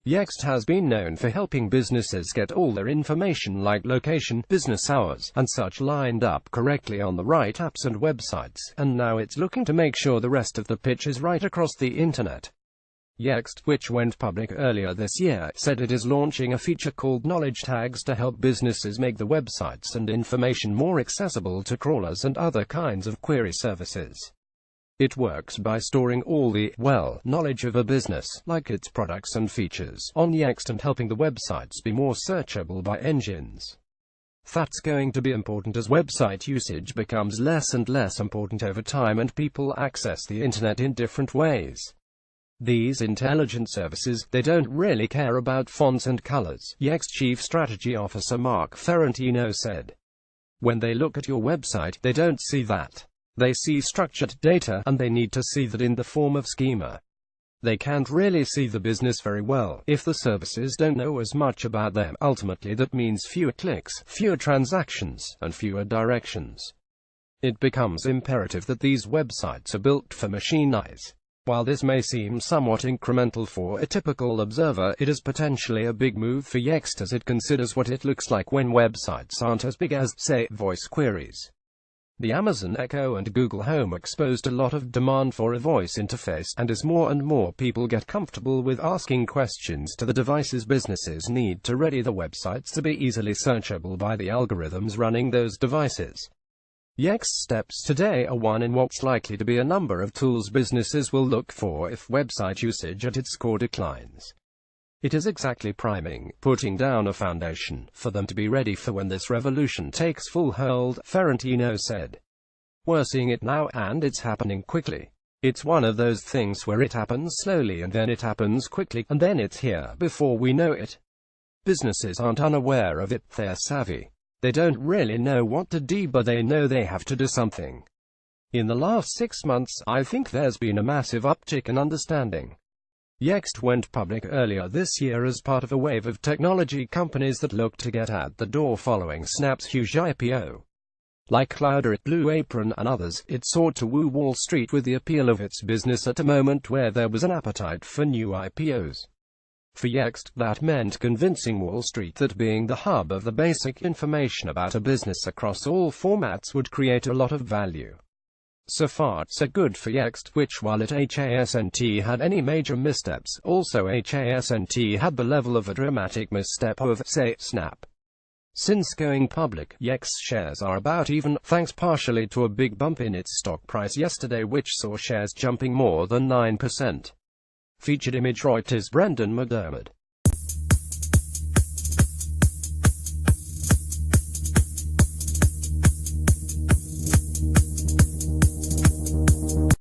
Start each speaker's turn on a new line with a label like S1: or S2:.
S1: Yext has been known for helping businesses get all their information like location, business hours, and such lined up correctly on the right apps and websites, and now it's looking to make sure the rest of the pitch is right across the internet. Yext, which went public earlier this year, said it is launching a feature called Knowledge Tags to help businesses make the websites and information more accessible to crawlers and other kinds of query services. It works by storing all the, knowledge of a business, like its products and features, on Yext and helping the websites be more searchable by engines. That's going to be important as website usage becomes less and less important over time and people access the internet in different ways. These intelligent services, they don't really care about fonts and colors, Yext Chief Strategy Officer Mark Ferrantino said. When they look at your website, they don't see that. They see structured data, and they need to see that in the form of schema. They can't really see the business very well if the services don't know as much about them. Ultimately, that means fewer clicks, fewer transactions, and fewer directions. It becomes imperative that these websites are built for machine eyes. While this may seem somewhat incremental for a typical observer, it is potentially a big move for Yext as it considers what it looks like when websites aren't as big as, say, voice queries. The Amazon Echo and Google Home exposed a lot of demand for a voice interface, and as more and more people get comfortable with asking questions to the devices, businesses need to ready the websites to be easily searchable by the algorithms running those devices. Yext's steps today are one in what's likely to be a number of tools businesses will look for if website usage at its core declines. It is exactly priming, putting down a foundation, for them to be ready for when this revolution takes full hold, Ferrantino said. We're seeing it now, and it's happening quickly. It's one of those things where it happens slowly and then it happens quickly, and then it's here before we know it. Businesses aren't unaware of it, they're savvy. They don't really know what to do, but they know they have to do something. In the last 6 months, I think there's been a massive uptick in understanding. Yext went public earlier this year as part of a wave of technology companies that looked to get at the door following Snap's huge IPO. Like Cloudera, Blue Apron and others, it sought to woo Wall Street with the appeal of its business at a moment where there was an appetite for new IPOs. For Yext, that meant convincing Wall Street that being the hub of the basic information about a business across all formats would create a lot of value. So far, so good for Yext, which while it hasn't had any major missteps, also hasn't had the level of a dramatic misstep of, say, Snap. Since going public, Yext's shares are about even, thanks partially to a big bump in its stock price yesterday which saw shares jumping more than 9%. Featured image Reuters' Brendan McDermott.